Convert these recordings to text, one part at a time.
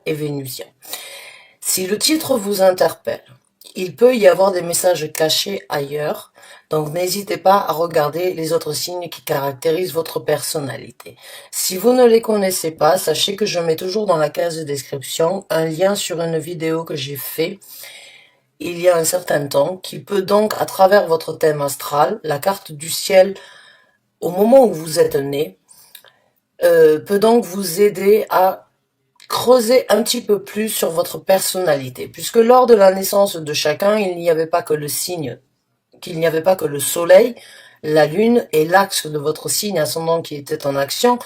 et vénusien. Si le titre vous interpelle, il peut y avoir des messages cachés ailleurs, donc n'hésitez pas à regarder les autres signes qui caractérisent votre personnalité. Si vous ne les connaissez pas, sachez que je mets toujours dans la case de description un lien sur une vidéo que j'ai fait il y a un certain temps, qui peut donc, à travers votre thème astral, la carte du ciel, au moment où vous êtes né, peut donc vous aider à creuser un petit peu plus sur votre personnalité, puisque lors de la naissance de chacun, il n'y avait pas que le signe, qu'il n'y avait pas que le soleil, la lune et l'axe de votre signe ascendant qui était en action,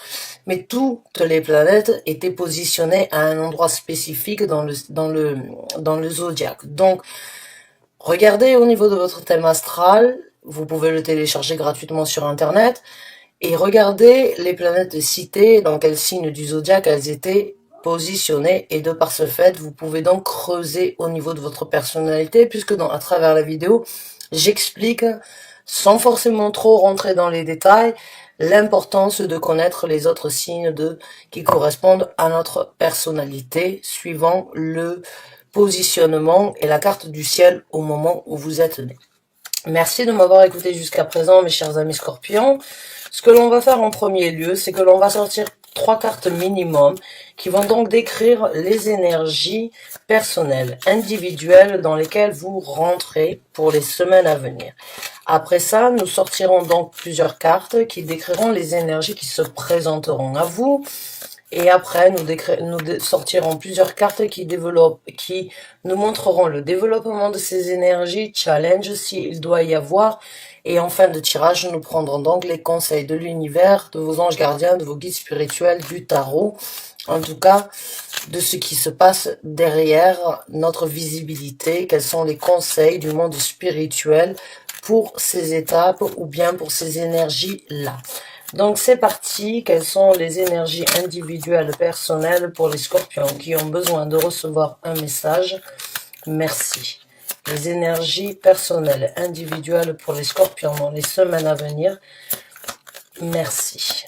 mais toutes les planètes étaient positionnées à un endroit spécifique dans le zodiaque. Donc, regardez au niveau de votre thème astral, vous pouvez le télécharger gratuitement sur internet, et regardez les planètes citées, dans quel signe du zodiaque elles étaient positionnées, et de par ce fait, vous pouvez donc creuser au niveau de votre personnalité, puisque à travers la vidéo, j'explique, sans forcément trop rentrer dans les détails, l'importance de connaître les autres signes qui correspondent à notre personnalité, suivant le positionnement et la carte du ciel au moment où vous êtes né. Merci de m'avoir écouté jusqu'à présent, mes chers amis scorpions. Ce que l'on va faire en premier lieu, c'est que l'on va sortir 3 cartes minimum qui vont donc décrire les énergies personnelles, individuelles dans lesquelles vous rentrez pour les semaines à venir. Après ça, nous sortirons donc plusieurs cartes qui décriront les énergies qui se présenteront à vous. Et après, nous sortirons plusieurs cartes qui nous montreront le développement de ces énergies, challenge s'il doit y avoir. Et en fin de tirage, nous prendrons donc les conseils de l'univers, de vos anges gardiens, de vos guides spirituels, du tarot. En tout cas, de ce qui se passe derrière notre visibilité, quels sont les conseils du monde spirituel pour ces étapes ou bien pour ces énergies-là. Donc c'est parti, quelles sont les énergies individuelles personnelles pour les scorpions qui ont besoin de recevoir un message? Merci. Les énergies personnelles individuelles pour les scorpions dans les semaines à venir. Merci.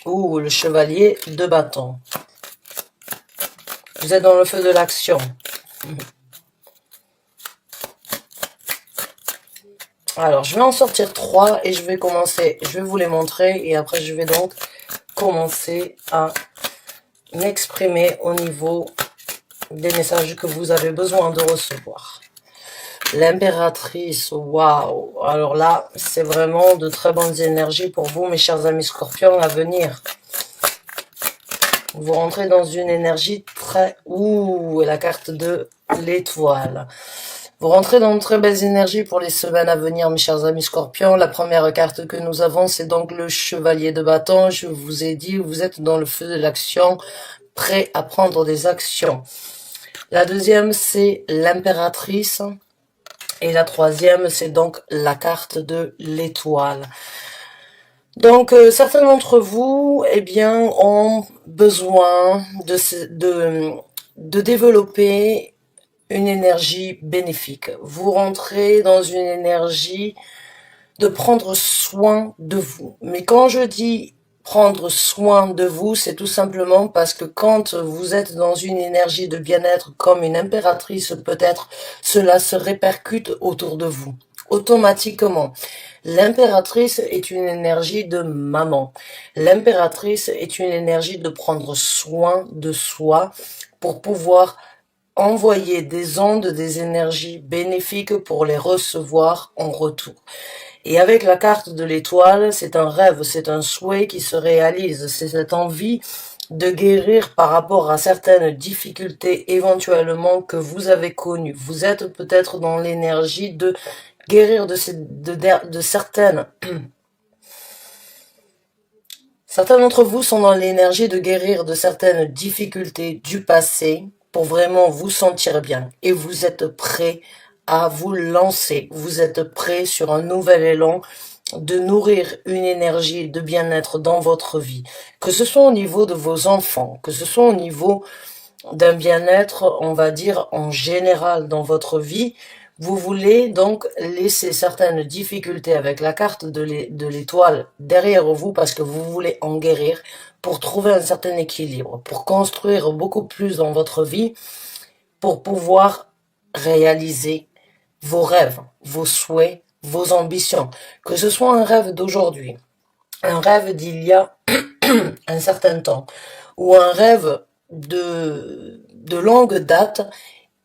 Ouh, le chevalier de bâton. Vous êtes dans le feu de l'action. Alors, je vais en sortir 3 et je vais vous les montrer et après je vais donc commencer à m'exprimer au niveau des messages que vous avez besoin de recevoir. L'impératrice, waouh! Alors là, c'est vraiment de très bonnes énergies pour vous, mes chers amis scorpions, à venir. Vous rentrez dans une énergie très... Ouh, et la carte de l'étoile. Vous rentrez dans de très belles énergies pour les semaines à venir, mes chers amis scorpions. La première carte que nous avons, c'est donc le chevalier de bâton. Je vous ai dit, vous êtes dans le feu de l'action, prêt à prendre des actions. La deuxième, c'est l'impératrice. Et la troisième, c'est donc la carte de l'étoile. Donc, certains d'entre vous, eh bien, ont besoin de développer une énergie bénéfique. Vous rentrez dans une énergie de prendre soin de vous. Mais quand je dis prendre soin de vous, c'est tout simplement parce que quand vous êtes dans une énergie de bien-être comme une impératrice peut-être, cela se répercute autour de vous. Automatiquement. L'impératrice est une énergie de maman. L'impératrice est une énergie de prendre soin de soi pour pouvoir envoyer des ondes, des énergies bénéfiques pour les recevoir en retour. Et avec la carte de l'étoile, c'est un rêve, c'est un souhait qui se réalise, c'est cette envie de guérir par rapport à certaines difficultés éventuellement que vous avez connues. Vous êtes peut-être dans l'énergie de guérir de certaines... Certains d'entre vous sont dans l'énergie de guérir de certaines difficultés du passé pour vraiment vous sentir bien. Et vous êtes prêt à vous lancer. Vous êtes prêt sur un nouvel élan de nourrir une énergie de bien-être dans votre vie. Que ce soit au niveau de vos enfants, que ce soit au niveau d'un bien-être, on va dire, en général dans votre vie, Vous voulez donc laisser certaines difficultés avec la carte de l'étoile derrière vous parce que vous voulez en guérir pour trouver un certain équilibre, pour construire beaucoup plus dans votre vie, pour pouvoir réaliser vos rêves, vos souhaits, vos ambitions. Que ce soit un rêve d'aujourd'hui, un rêve d'il y a un certain temps, ou un rêve de longue date,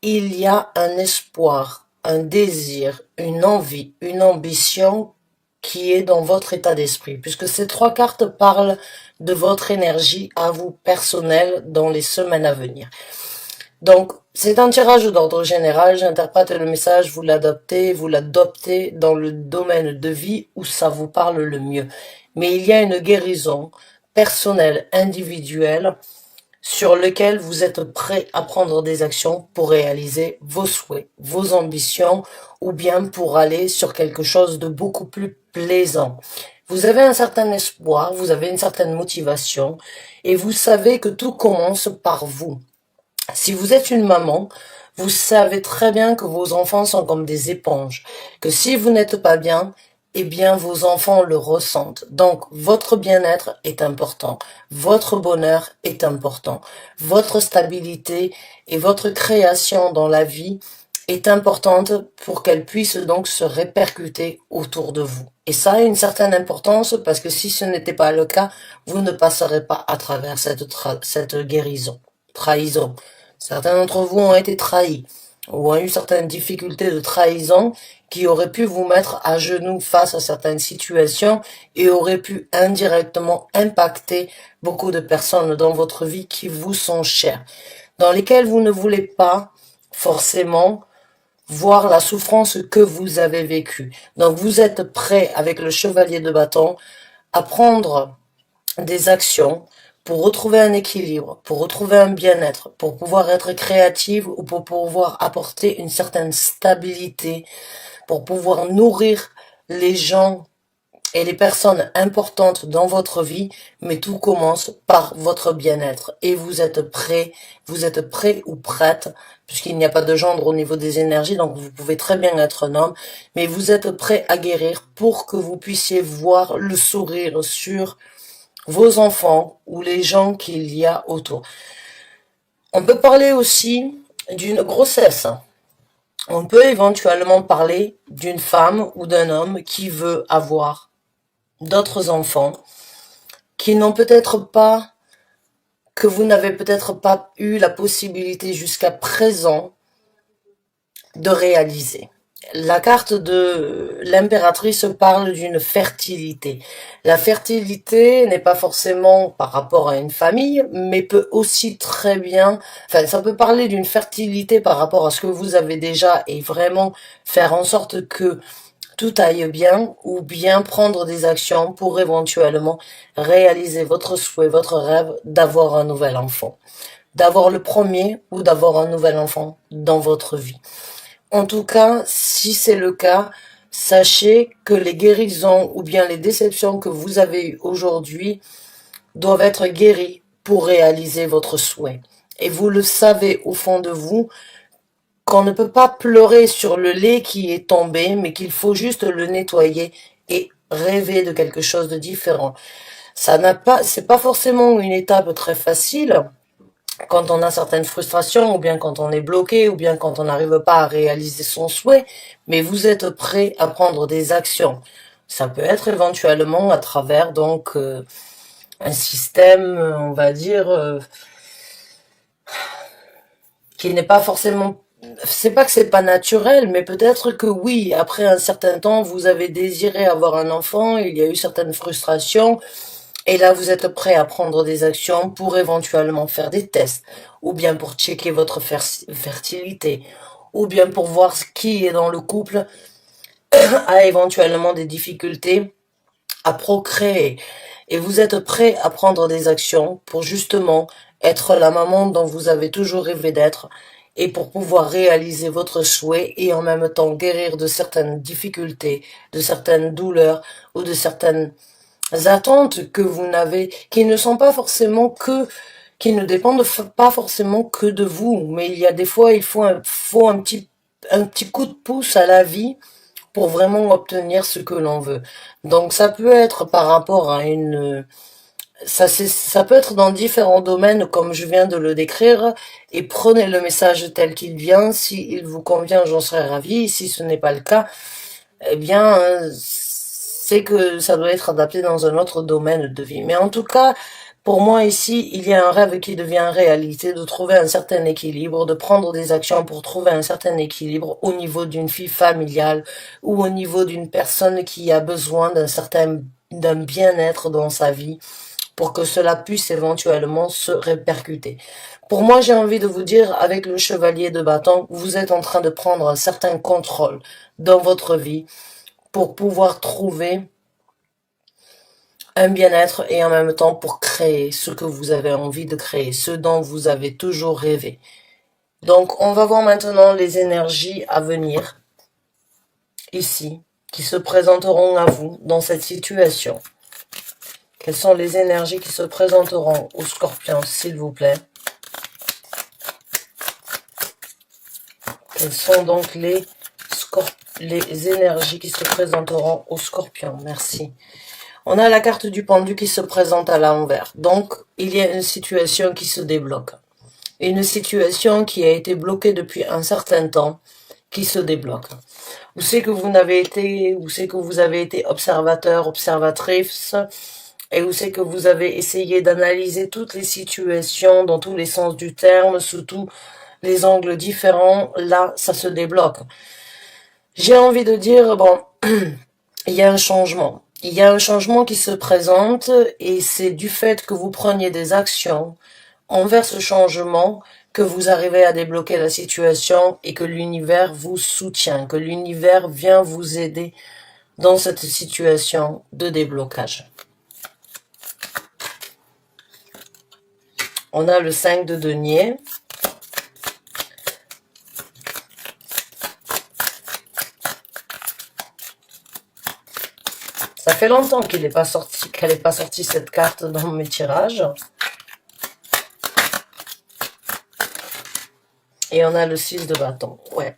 il y a un espoir, un désir, une envie, une ambition qui est dans votre état d'esprit, puisque ces trois cartes parlent de votre énergie à vous personnelle dans les semaines à venir. Donc, c'est un tirage d'ordre général, j'interprète le message, vous l'adoptez dans le domaine de vie où ça vous parle le mieux. Mais il y a une guérison personnelle, individuelle, sur lequel vous êtes prêt à prendre des actions pour réaliser vos souhaits, vos ambitions, ou bien pour aller sur quelque chose de beaucoup plus plaisant. Vous avez un certain espoir, vous avez une certaine motivation, et vous savez que tout commence par vous. Si vous êtes une maman, vous savez très bien que vos enfants sont comme des éponges, que si vous n'êtes pas bien, eh bien vos enfants le ressentent. Donc votre bien-être est important, votre bonheur est important, votre stabilité et votre création dans la vie est importante pour qu'elle puisse donc se répercuter autour de vous. Et ça a une certaine importance parce que si ce n'était pas le cas, vous ne passerez pas à travers cette trahison. Certains d'entre vous ont été trahis ou ont eu certaines difficultés de trahison qui auraient pu vous mettre à genoux face à certaines situations et auraient pu indirectement impacter beaucoup de personnes dans votre vie qui vous sont chères, dans lesquelles vous ne voulez pas forcément voir la souffrance que vous avez vécue. Donc vous êtes prêt avec le chevalier de bâton à prendre des actions pour retrouver un équilibre, pour retrouver un bien-être, pour pouvoir être créative ou pour pouvoir apporter une certaine stabilité, pour pouvoir nourrir les gens et les personnes importantes dans votre vie, mais tout commence par votre bien-être. Et vous êtes prêt ou prête, puisqu'il n'y a pas de gendre au niveau des énergies, donc vous pouvez très bien être un homme, mais vous êtes prêt à guérir pour que vous puissiez voir le sourire sur vos enfants ou les gens qu'il y a autour. On peut parler aussi d'une grossesse. On peut éventuellement parler d'une femme ou d'un homme qui veut avoir d'autres enfants, qui n'ont peut-être pas, que vous n'avez peut-être pas eu la possibilité jusqu'à présent de réaliser. La carte de l'impératrice parle d'une fertilité. La fertilité n'est pas forcément par rapport à une famille, mais peut aussi très bien, enfin, ça peut parler d'une fertilité par rapport à ce que vous avez déjà et vraiment faire en sorte que tout aille bien ou bien prendre des actions pour éventuellement réaliser votre souhait, votre rêve d'avoir un nouvel enfant. D'avoir le premier ou d'avoir un nouvel enfant dans votre vie. En tout cas, si c'est le cas, sachez que les guérisons ou bien les déceptions que vous avez eues aujourd'hui doivent être guéries pour réaliser votre souhait. Et vous le savez au fond de vous qu'on ne peut pas pleurer sur le lait qui est tombé, mais qu'il faut juste le nettoyer et rêver de quelque chose de différent. C'est pas forcément une étape très facile, quand on a certaines frustrations, ou bien quand on est bloqué, ou bien quand on n'arrive pas à réaliser son souhait, mais vous êtes prêt à prendre des actions. Ça peut être éventuellement à travers donc un système, on va dire, qui n'est pas forcément, c'est pas que c'est pas naturel, mais peut-être que oui, après un certain temps, vous avez désiré avoir un enfant, il y a eu certaines frustrations, et là, vous êtes prêt à prendre des actions pour éventuellement faire des tests, ou bien pour checker votre fertilité, ou bien pour voir qui est dans le couple a éventuellement des difficultés à procréer. Et vous êtes prêt à prendre des actions pour justement être la maman dont vous avez toujours rêvé d'être et pour pouvoir réaliser votre souhait et en même temps guérir de certaines difficultés, de certaines douleurs ou de certaines attentes que vous n'avez, qui ne sont pas forcément qui ne dépendent pas forcément que de vous, mais il y a des fois, faut un petit un petit coup de pouce à la vie pour vraiment obtenir ce que l'on veut. Donc ça peut être par rapport à une... ça peut être dans différents domaines comme je viens de le décrire, et prenez le message tel qu'il vient. S'il vous convient, j'en serais ravie. Si ce n'est pas le cas, eh bien, c'est que ça doit être adapté dans un autre domaine de vie. Mais en tout cas, pour moi ici, il y a un rêve qui devient réalité, de trouver un certain équilibre, de prendre des actions pour trouver un certain équilibre au niveau d'une vie familiale ou au niveau d'une personne qui a besoin d'un bien-être dans sa vie pour que cela puisse éventuellement se répercuter. Pour moi, j'ai envie de vous dire, avec le chevalier de bâton, vous êtes en train de prendre un certain contrôle dans votre vie pour pouvoir trouver un bien-être et en même temps pour créer ce que vous avez envie de créer, ce dont vous avez toujours rêvé. Donc, on va voir maintenant les énergies à venir, ici, qui se présenteront à vous dans cette situation. Quelles sont les énergies qui se présenteront aux scorpions, s'il vous plaît? Quelles sont donc les énergies qui se présenteront aux scorpions? Merci. On a la carte du pendu qui se présente à l'envers. Donc, il y a une situation qui se débloque. Une situation qui a été bloquée depuis un certain temps, qui se débloque. Où c'est que vous n'avez été, où c'est que vous avez été observateur, observatrice, et où c'est que vous avez essayé d'analyser toutes les situations dans tous les sens du terme, sous tous les angles différents. Là, ça se débloque. J'ai envie de dire, bon, il y a un changement. Il y a un changement qui se présente et c'est du fait que vous preniez des actions envers ce changement que vous arrivez à débloquer la situation et que l'univers vous soutient, que l'univers vient vous aider dans cette situation de déblocage. On a le 5 de denier. Ça fait longtemps qu'elle n'est pas sortie cette carte dans mes tirages. Et on a le 6 de bâton. Ouais.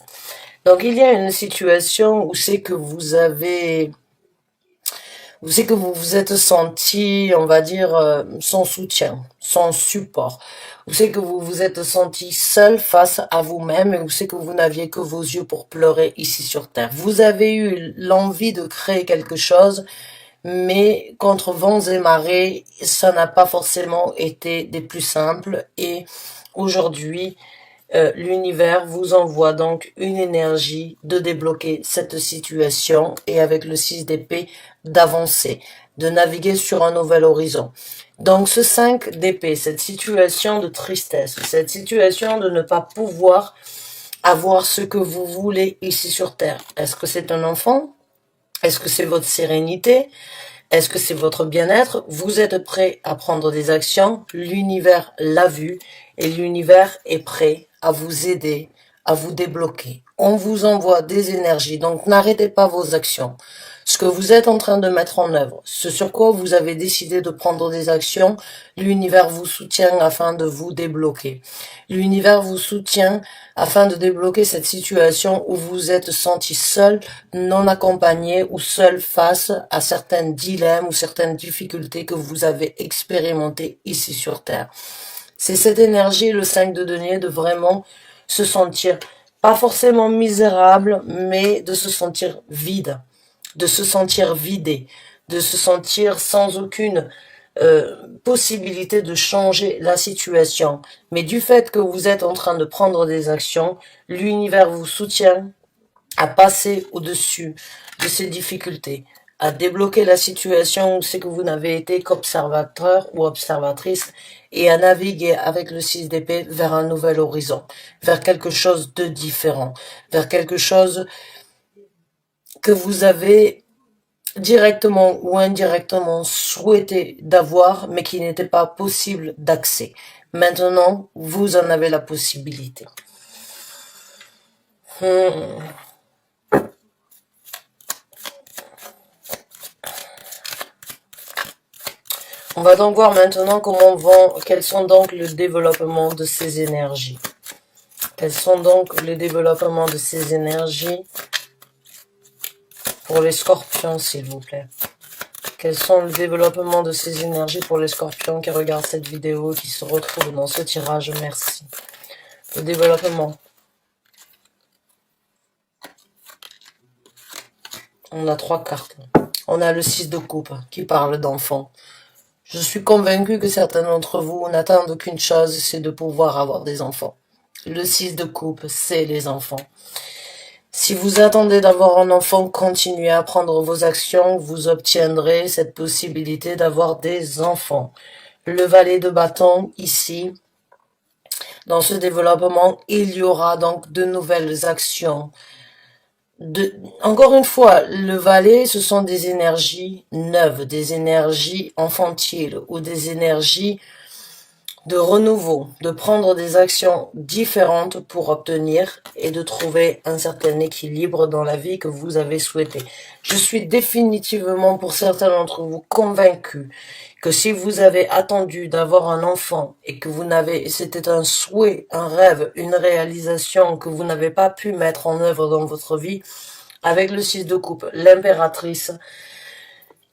Donc il y a une situation où c'est que vous vous êtes senti, on va dire, sans soutien, sans support. Où c'est que vous vous êtes senti seul face à vous-même et où c'est que vous n'aviez que vos yeux pour pleurer ici sur Terre. Vous avez eu l'envie de créer quelque chose, mais contre vents et marées, ça n'a pas forcément été des plus simples. Et aujourd'hui, l'univers vous envoie donc une énergie de débloquer cette situation et avec le 6 d'épée, d'avancer, de naviguer sur un nouvel horizon. Donc ce 5 d'épée, cette situation de tristesse, cette situation de ne pas pouvoir avoir ce que vous voulez ici sur Terre. Est-ce que c'est un enfant? Est-ce que c'est votre sérénité? Est-ce que c'est votre bien-être? Vous êtes prêt à prendre des actions. L'univers l'a vu et l'univers est prêt à vous aider, à vous débloquer. On vous envoie des énergies, donc n'arrêtez pas vos actions. Ce que vous êtes en train de mettre en œuvre, ce sur quoi vous avez décidé de prendre des actions, l'univers vous soutient afin de vous débloquer. L'univers vous soutient afin de débloquer cette situation où vous êtes senti seul, non accompagné ou seul face à certains dilemmes ou certaines difficultés que vous avez expérimentées ici sur Terre. C'est cette énergie, le 5 de denier, de vraiment se sentir, pas forcément misérable, mais de se sentir vide, de se sentir vidé, de se sentir sans aucune possibilité de changer la situation. Mais du fait que vous êtes en train de prendre des actions, l'univers vous soutient à passer au-dessus de ces difficultés, à débloquer la situation où c'est que vous n'avez été qu'observateur ou observatrice et à naviguer avec le 6 d'épée vers un nouvel horizon, vers quelque chose de différent, vers quelque chose que vous avez directement ou indirectement souhaité d'avoir, mais qui n'était pas possible d'accès. Maintenant, vous en avez la possibilité. On va donc voir maintenant quels sont donc le développement de ces énergies. Quels sont donc les développements de ces énergies pour les scorpions, s'il vous plaît? Quels sont les développements de ces énergies pour les scorpions qui regardent cette vidéo, qui se retrouvent dans ce tirage? Merci. Le développement. On a 3 cartes. On a le 6 de coupe qui parle d'enfants. Je suis convaincue que certains d'entre vous n'attendent qu'une chose, c'est de pouvoir avoir des enfants. Le 6 de coupe, c'est les enfants. Si vous attendez d'avoir un enfant, continuez à prendre vos actions, vous obtiendrez cette possibilité d'avoir des enfants. Le valet de bâton, ici, dans ce développement, il y aura donc de nouvelles actions. Encore une fois, le valet, ce sont des énergies neuves, des énergies infantiles ou des énergies de renouveau, de prendre des actions différentes pour obtenir et de trouver un certain équilibre dans la vie que vous avez souhaité. Je suis définitivement, pour certains d'entre vous, convaincue que si vous avez attendu d'avoir un enfant et que vous n'avez, c'était un souhait, un rêve, une réalisation que vous n'avez pas pu mettre en œuvre dans votre vie, avec le 6 de coupe, l'impératrice,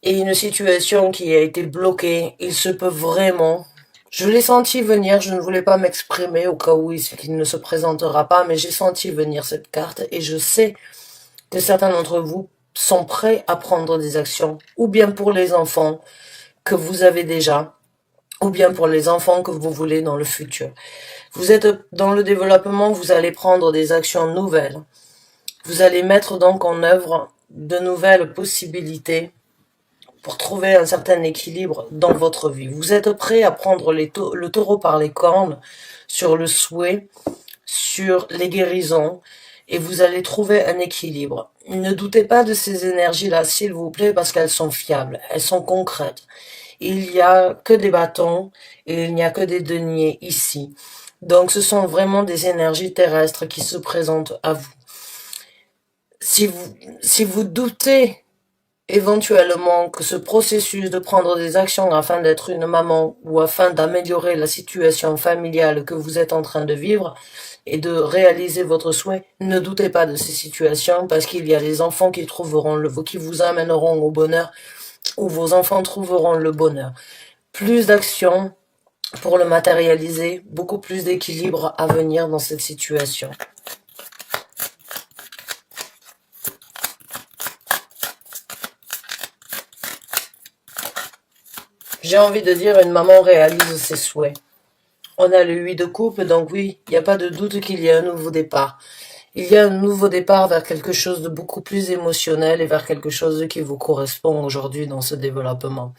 et une situation qui a été bloquée, il se peut vraiment. Je l'ai senti venir, je ne voulais pas m'exprimer au cas où il ne se présentera pas, mais j'ai senti venir cette carte et je sais que certains d'entre vous sont prêts à prendre des actions, ou bien pour les enfants que vous avez déjà, ou bien pour les enfants que vous voulez dans le futur. Vous êtes dans le développement, vous allez prendre des actions nouvelles. Vous allez mettre donc en œuvre de nouvelles possibilités pour trouver un certain équilibre dans votre vie. Vous êtes prêt à prendre le taureau par les cornes sur le souhait, sur les guérisons, et vous allez trouver un équilibre. Ne doutez pas de ces énergies-là, s'il vous plaît, parce qu'elles sont fiables, elles sont concrètes. Il n'y a que des bâtons et il n'y a que des deniers ici. Donc ce sont vraiment des énergies terrestres qui se présentent à vous. Si vous doutez éventuellement que ce processus de prendre des actions afin d'être une maman ou afin d'améliorer la situation familiale que vous êtes en train de vivre et de réaliser votre souhait, ne doutez pas de ces situations parce qu'il y a les enfants qui qui vous amèneront au bonheur ou vos enfants trouveront le bonheur. Plus d'actions pour le matérialiser, beaucoup plus d'équilibre à venir dans cette situation. J'ai envie de dire, une maman réalise ses souhaits. On a le 8 de coupe, donc oui, il n'y a pas de doute qu'il y a un nouveau départ. Il y a un nouveau départ vers quelque chose de beaucoup plus émotionnel et vers quelque chose qui vous correspond aujourd'hui dans ce développement.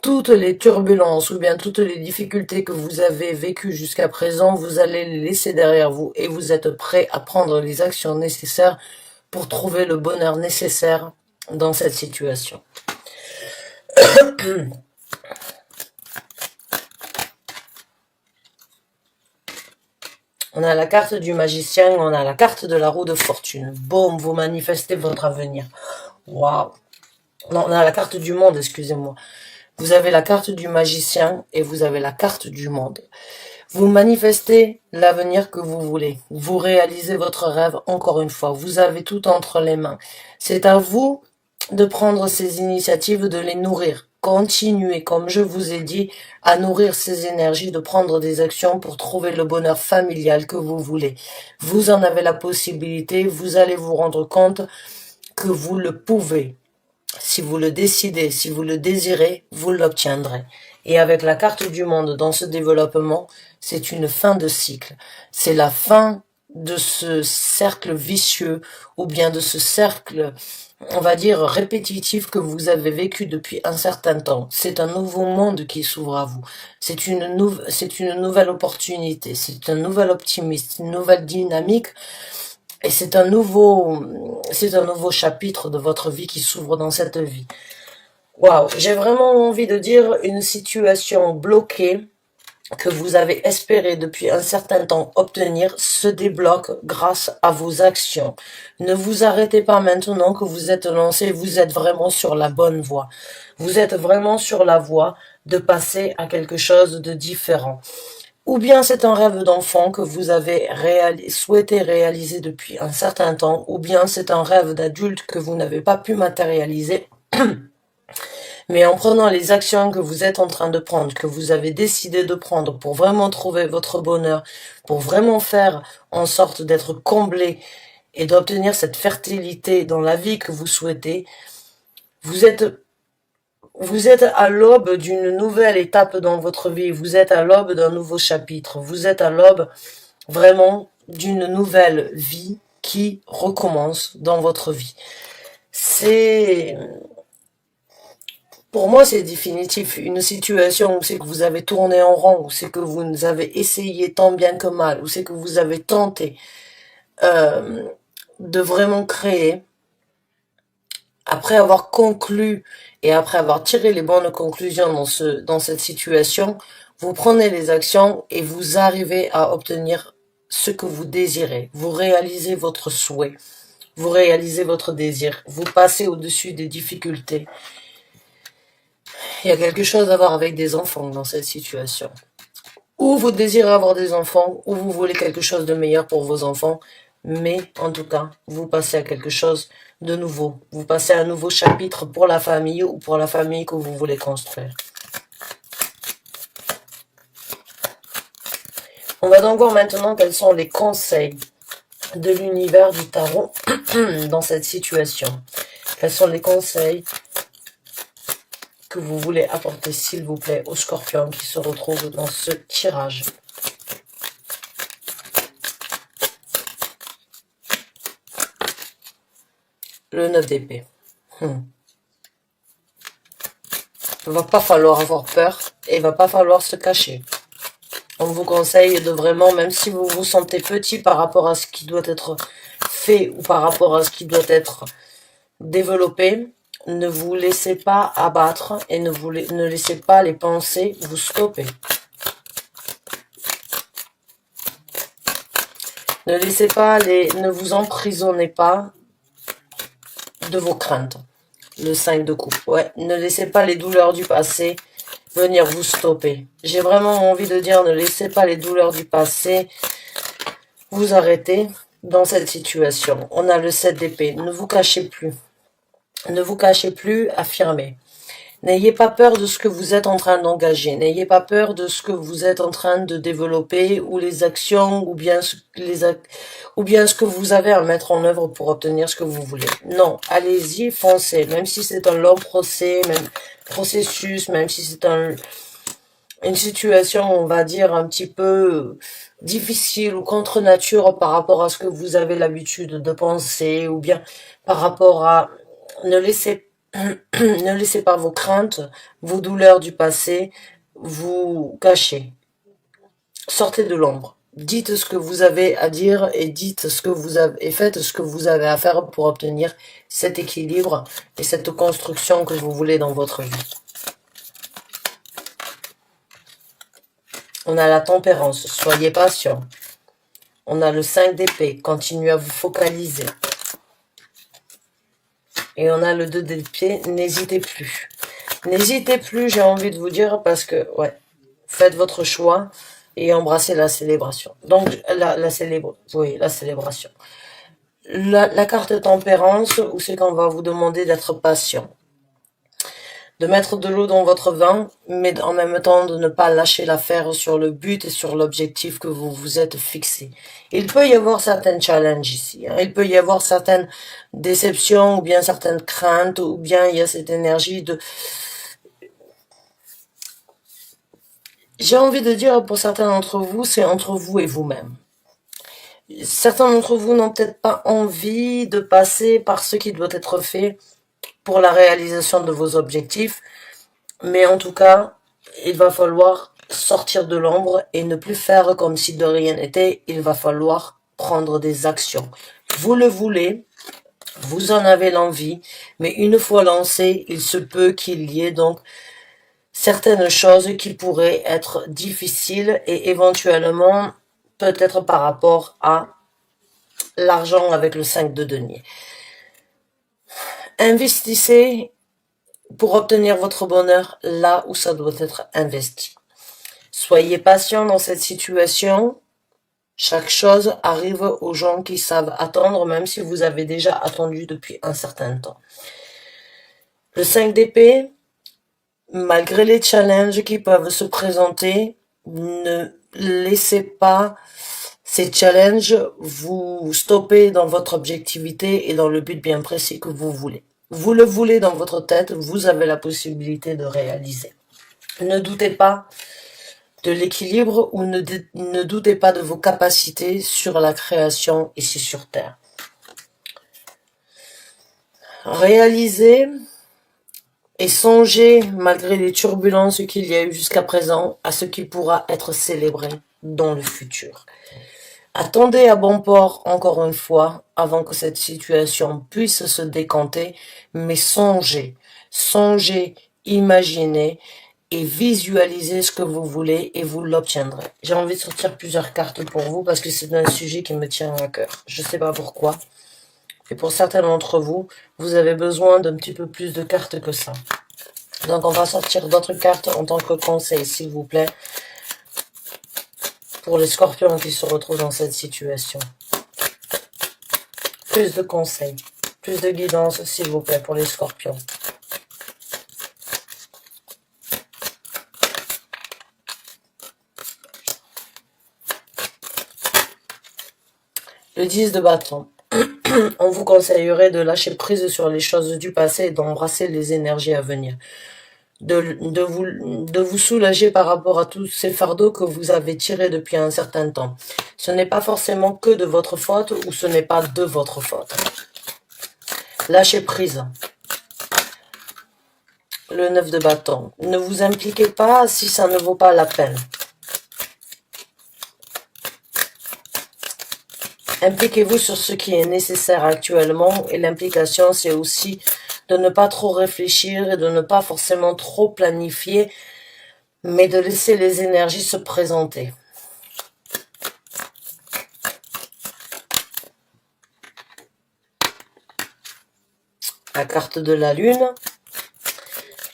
Toutes les turbulences ou bien toutes les difficultés que vous avez vécues jusqu'à présent, vous allez les laisser derrière vous et vous êtes prêt à prendre les actions nécessaires pour trouver le bonheur nécessaire dans cette situation. On a la carte du magicien, on a la carte de la roue de fortune. Boum, vous manifestez votre avenir. Waouh. Non, on a la carte du monde, excusez-moi. Vous avez la carte du magicien et vous avez la carte du monde. Vous manifestez l'avenir que vous voulez. Vous réalisez votre rêve encore une fois. Vous avez tout entre les mains. C'est à vous de prendre ces initiatives, de les nourrir. Continuez, comme je vous ai dit, à nourrir ces énergies, de prendre des actions pour trouver le bonheur familial que vous voulez. Vous en avez la possibilité, vous allez vous rendre compte que vous le pouvez. Si vous le décidez, si vous le désirez, vous l'obtiendrez. Et avec la carte du monde dans ce développement, c'est une fin de cycle. C'est la fin de ce cercle vicieux ou bien de ce cercle, on va dire, répétitif que vous avez vécu depuis un certain temps. C'est un nouveau monde qui s'ouvre à vous. C'est une nouvelle opportunité, c'est un nouvel optimisme, une nouvelle dynamique. Et c'est un nouveau chapitre de votre vie qui s'ouvre dans cette vie. Waouh, j'ai vraiment envie de dire une situation bloquée que vous avez espéré depuis un certain temps obtenir se débloque grâce à vos actions. Ne vous arrêtez pas maintenant que vous êtes lancé, vous êtes vraiment sur la bonne voie. Vous êtes vraiment sur la voie de passer à quelque chose de différent. ou bien c'est un rêve d'enfant que vous avez souhaité réaliser depuis un certain temps, ou bien c'est un rêve d'adulte que vous n'avez pas pu matérialiser. Mais en prenant les actions que vous êtes en train de prendre, que vous avez décidé de prendre pour vraiment trouver votre bonheur, pour vraiment faire en sorte d'être comblé et d'obtenir cette fertilité dans la vie que vous souhaitez, vous êtes à l'aube d'une nouvelle étape dans votre vie, vous êtes à l'aube d'un nouveau chapitre, vous êtes à l'aube vraiment d'une nouvelle vie qui recommence dans votre vie. Pour moi, c'est définitif. Une situation où c'est que vous avez tourné en rond, où c'est que vous avez essayé tant bien que mal, où c'est que vous avez tenté de vraiment créer, après avoir conclu et après avoir tiré les bonnes conclusions dans cette situation, vous prenez les actions et vous arrivez à obtenir ce que vous désirez. Vous réalisez votre souhait. Vous réalisez votre désir. Vous passez au-dessus des difficultés. Il y a quelque chose à voir avec des enfants dans cette situation. Ou vous désirez avoir des enfants, ou vous voulez quelque chose de meilleur pour vos enfants. Mais en tout cas, vous passez à quelque chose de nouveau. Vous passez à un nouveau chapitre pour la famille ou pour la famille que vous voulez construire. On va donc voir maintenant quels sont les conseils de l'univers du tarot dans cette situation. Quels sont les conseils que vous voulez apporter, s'il vous plaît, aux scorpions qui se retrouvent dans ce tirage. Le 9 d'épée. Il va pas falloir avoir peur et il va pas falloir se cacher. On vous conseille de vraiment, même si vous vous sentez petit par rapport à ce qui doit être fait ou par rapport à ce qui doit être développé, ne vous laissez pas abattre et ne laissez pas les pensées vous stopper. Ne vous emprisonnez pas de vos craintes. Le 5 de coupe. Ouais, ne laissez pas les douleurs du passé venir vous stopper. J'ai vraiment envie de dire, ne laissez pas les douleurs du passé vous arrêter dans cette situation. On a le 7 d'épée. Ne vous cachez plus. Ne vous cachez plus, affirmez. N'ayez pas peur de ce que vous êtes en train d'engager. N'ayez pas peur de ce que vous êtes en train de développer ou les actions ou bien ce que vous avez à mettre en œuvre pour obtenir ce que vous voulez. Non, allez-y, foncez. Même si c'est un long processus, même si c'est une situation, on va dire, un petit peu difficile ou contre nature par rapport à ce que vous avez l'habitude de penser ou bien par rapport à... Ne laissez pas vos craintes, vos douleurs du passé vous cacher. Sortez de l'ombre. Dites ce que vous avez à dire et faites ce que vous avez à faire pour obtenir cet équilibre et cette construction que vous voulez dans votre vie. On a la tempérance, soyez patient. On a le 5 d'épée, continuez à vous focaliser. Et on a le 2 d'épée, n'hésitez plus. N'hésitez plus, j'ai envie de vous dire, parce que, ouais, faites votre choix et embrassez la célébration. Donc, la célébration. La carte tempérance, où c'est qu'on va vous demander d'être patient. De mettre de l'eau dans votre vin, mais en même temps de ne pas lâcher l'affaire sur le but et sur l'objectif que vous vous êtes fixé. Il peut y avoir certains challenges ici, hein. Il peut y avoir certaines déceptions ou bien certaines craintes ou bien il y a cette énergie de... J'ai envie de dire pour certains d'entre vous, c'est entre vous et vous-même. Certains d'entre vous n'ont peut-être pas envie de passer par ce qui doit être fait pour la réalisation de vos objectifs, mais en tout cas, il va falloir sortir de l'ombre et ne plus faire comme si de rien n'était. Il va falloir prendre des actions. Vous le voulez, vous en avez l'envie, mais une fois lancé, il se peut qu'il y ait donc certaines choses qui pourraient être difficiles et éventuellement peut-être par rapport à l'argent avec le 5 de denier. Investissez pour obtenir votre bonheur là où ça doit être investi. Soyez patient dans cette situation. Chaque chose arrive aux gens qui savent attendre, même si vous avez déjà attendu depuis un certain temps. Le 5 d'épée, malgré les challenges qui peuvent se présenter, ne laissez pas ces challenges vous stopper dans votre objectivité et dans le but bien précis que vous voulez. Vous le voulez dans votre tête, vous avez la possibilité de réaliser. Ne doutez pas de l'équilibre ou ne doutez pas de vos capacités sur la création ici sur Terre. Réalisez et songez, malgré les turbulences qu'il y a eu jusqu'à présent, à ce qui pourra être célébré dans le futur. Attendez à bon port, encore une fois, avant que cette situation puisse se décanter, mais songez, imaginez et visualisez ce que vous voulez et vous l'obtiendrez. J'ai envie de sortir plusieurs cartes pour vous parce que c'est un sujet qui me tient à cœur. Je ne sais pas pourquoi. Et pour certains d'entre vous, vous avez besoin d'un petit peu plus de cartes que ça. Donc on va sortir d'autres cartes en tant que conseil, s'il vous plaît, pour les scorpions qui se retrouvent dans cette situation. Plus de conseils, plus de guidance, s'il vous plaît, pour les scorpions. Le 10 de bâton. On vous conseillerait de lâcher prise sur les choses du passé et d'embrasser les énergies à venir. De vous soulager par rapport à tous ces fardeaux que vous avez tirés depuis un certain temps. Ce n'est pas forcément que de votre faute ou ce n'est pas de votre faute. Lâchez prise. Le 9 de bâton. Ne vous impliquez pas si ça ne vaut pas la peine. Impliquez-vous sur ce qui est nécessaire actuellement et l'implication, c'est aussi de ne pas trop réfléchir et de ne pas forcément trop planifier, mais de laisser les énergies se présenter. La carte de la lune.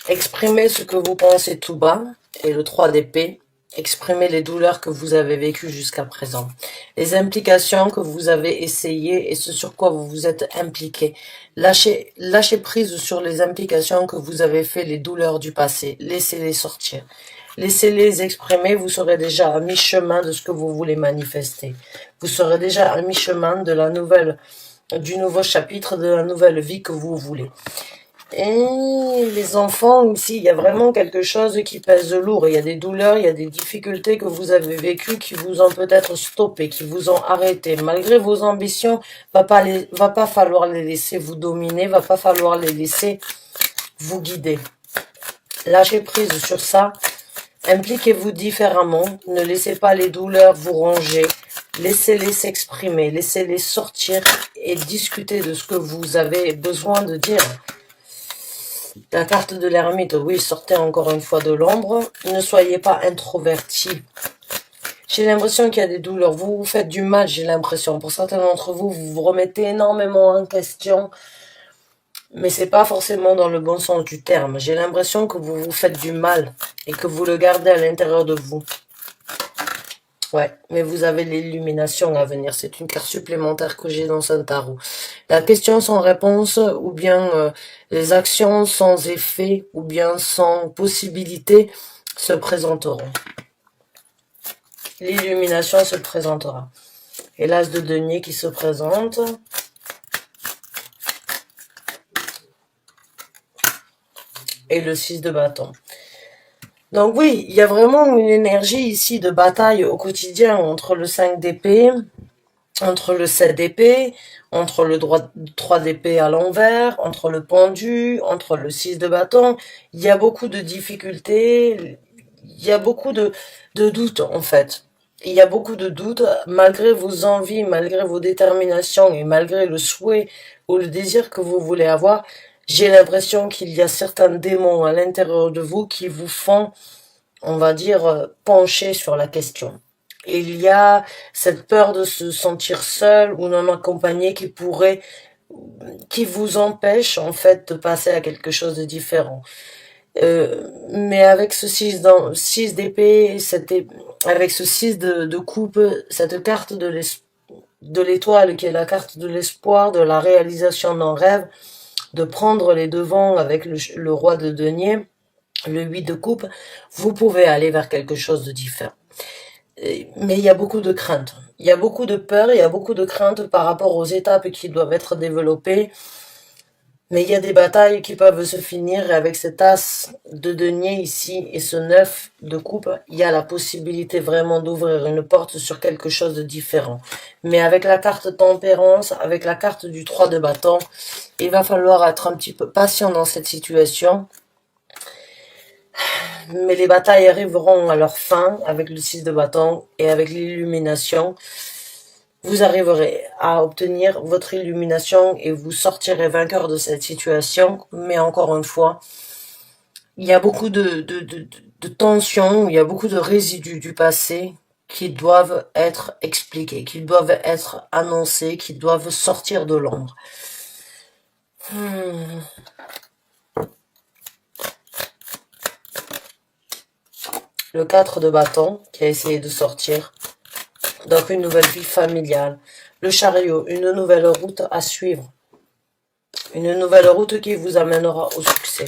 Exprimez ce que vous pensez tout bas. Et le 3 d'épée. Exprimez les douleurs que vous avez vécues jusqu'à présent. Les implications que vous avez essayées et ce sur quoi vous vous êtes impliqué. Lâchez prise sur les implications que vous avez fait, les douleurs du passé. Laissez-les sortir. Laissez-les exprimer. Vous serez déjà à mi-chemin de ce que vous voulez manifester. Vous serez déjà à mi-chemin de du nouveau chapitre, de la nouvelle vie que vous voulez. Et les enfants, ici, il y a vraiment quelque chose qui pèse lourd. Il y a des douleurs, il y a des difficultés que vous avez vécues qui vous ont peut-être stoppé, qui vous ont arrêté. Malgré vos ambitions, va pas falloir les laisser vous dominer, va pas falloir les laisser vous guider. Lâchez prise sur ça. Impliquez-vous différemment. Ne laissez pas les douleurs vous ronger. Laissez-les s'exprimer. Laissez-les sortir et discuter de ce que vous avez besoin de dire. La carte de l'ermite, oui, sortez encore une fois de l'ombre. Ne soyez pas introverti. J'ai l'impression qu'il y a des douleurs. Vous vous faites du mal, j'ai l'impression. Pour certains d'entre vous, vous vous remettez énormément en question. Mais c'est pas forcément dans le bon sens du terme. J'ai l'impression que vous vous faites du mal et que vous le gardez à l'intérieur de vous. Ouais, mais vous avez l'illumination à venir. C'est une carte supplémentaire que j'ai dans ce tarot. La question sans réponse, ou bien les actions sans effet, ou bien sans possibilité, se présenteront. L'illumination se présentera. Et l'as de denier qui se présente. Et le 6 de bâton. Donc oui, il y a vraiment une énergie ici de bataille au quotidien entre le 5 d'épée, entre le 7 d'épée, entre le 3 d'épée à l'envers, entre le pendu, entre le 6 de bâton. Il y a beaucoup de difficultés, il y a beaucoup de doutes en fait. Il y a beaucoup de doutes, malgré vos envies, malgré vos déterminations et malgré le souhait ou le désir que vous voulez avoir. J'ai l'impression qu'il y a certains démons à l'intérieur de vous qui vous font, on va dire, pencher sur la question. Et il y a cette peur de se sentir seul ou non accompagné qui vous empêche, en fait, de passer à quelque chose de différent. Mais avec ce 6 d'épée, avec ce 6 de coupe, cette carte de l'étoile qui est la carte de l'espoir, de la réalisation d'un rêve, de prendre les devants avec le roi de denier, le 8 de coupe, vous pouvez aller vers quelque chose de différent. Mais il y a beaucoup de craintes. Il y a beaucoup de peur, il y a beaucoup de craintes par rapport aux étapes qui doivent être développées. Mais il y a des batailles qui peuvent se finir et avec cet as de denier ici et ce 9 de coupe, il y a la possibilité vraiment d'ouvrir une porte sur quelque chose de différent. Mais avec la carte tempérance, avec la carte du 3 de bâton, il va falloir être un petit peu patient dans cette situation. Mais les batailles arriveront à leur fin avec le 6 de bâton et avec l'illumination. Vous arriverez à obtenir votre illumination et vous sortirez vainqueur de cette situation. Mais encore une fois, il y a beaucoup de tensions, il y a beaucoup de résidus du passé qui doivent être expliqués, qui doivent être annoncés, qui doivent sortir de l'ombre. Le 4 de bâton qui a essayé de sortir. Donc une nouvelle vie familiale. Le chariot, une nouvelle route à suivre. Une nouvelle route qui vous amènera au succès.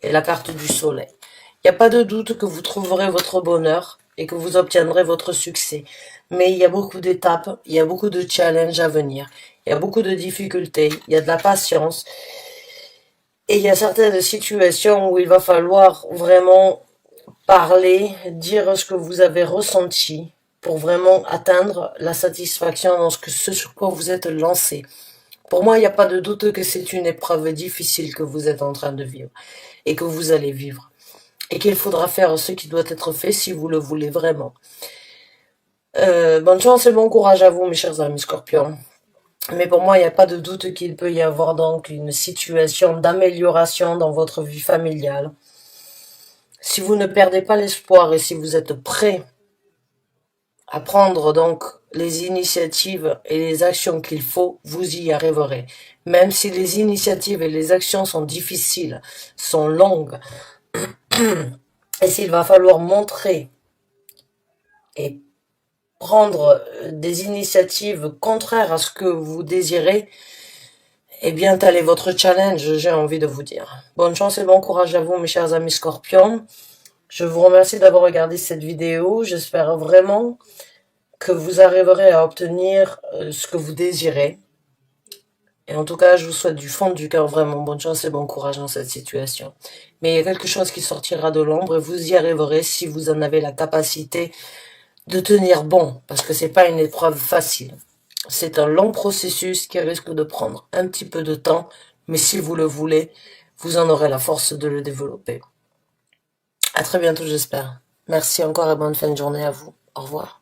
Et la carte du soleil. Il n'y a pas de doute que vous trouverez votre bonheur et que vous obtiendrez votre succès. Mais il y a beaucoup d'étapes, il y a beaucoup de challenges à venir. Il y a beaucoup de difficultés, il y a de la patience. Et il y a certaines situations où il va falloir vraiment parler, dire ce que vous avez ressenti pour vraiment atteindre la satisfaction dans ce sur quoi vous êtes lancé. Pour moi, il n'y a pas de doute que c'est une épreuve difficile que vous êtes en train de vivre et que vous allez vivre. Et qu'il faudra faire ce qui doit être fait si vous le voulez vraiment. Bonne chance et bon courage à vous, mes chers amis Scorpions. Mais pour moi, il n'y a pas de doute qu'il peut y avoir donc une situation d'amélioration dans votre vie familiale. Si vous ne perdez pas l'espoir et si vous êtes prêt à prendre donc les initiatives et les actions qu'il faut, vous y arriverez. Même si les initiatives et les actions sont difficiles, sont longues, et s'il va falloir montrer et prendre des initiatives contraires à ce que vous désirez, eh bien, tel est votre challenge, j'ai envie de vous dire. Bonne chance et bon courage à vous, mes chers amis Scorpions. Je vous remercie d'avoir regardé cette vidéo. J'espère vraiment que vous arriverez à obtenir ce que vous désirez. Et en tout cas, je vous souhaite du fond du cœur vraiment bonne chance et bon courage dans cette situation. Mais il y a quelque chose qui sortira de l'ombre et vous y arriverez si vous en avez la capacité de tenir bon, parce que c'est pas une épreuve facile. C'est un long processus qui risque de prendre un petit peu de temps, mais si vous le voulez, vous en aurez la force de le développer. À très bientôt, j'espère. Merci encore et bonne fin de journée à vous. Au revoir.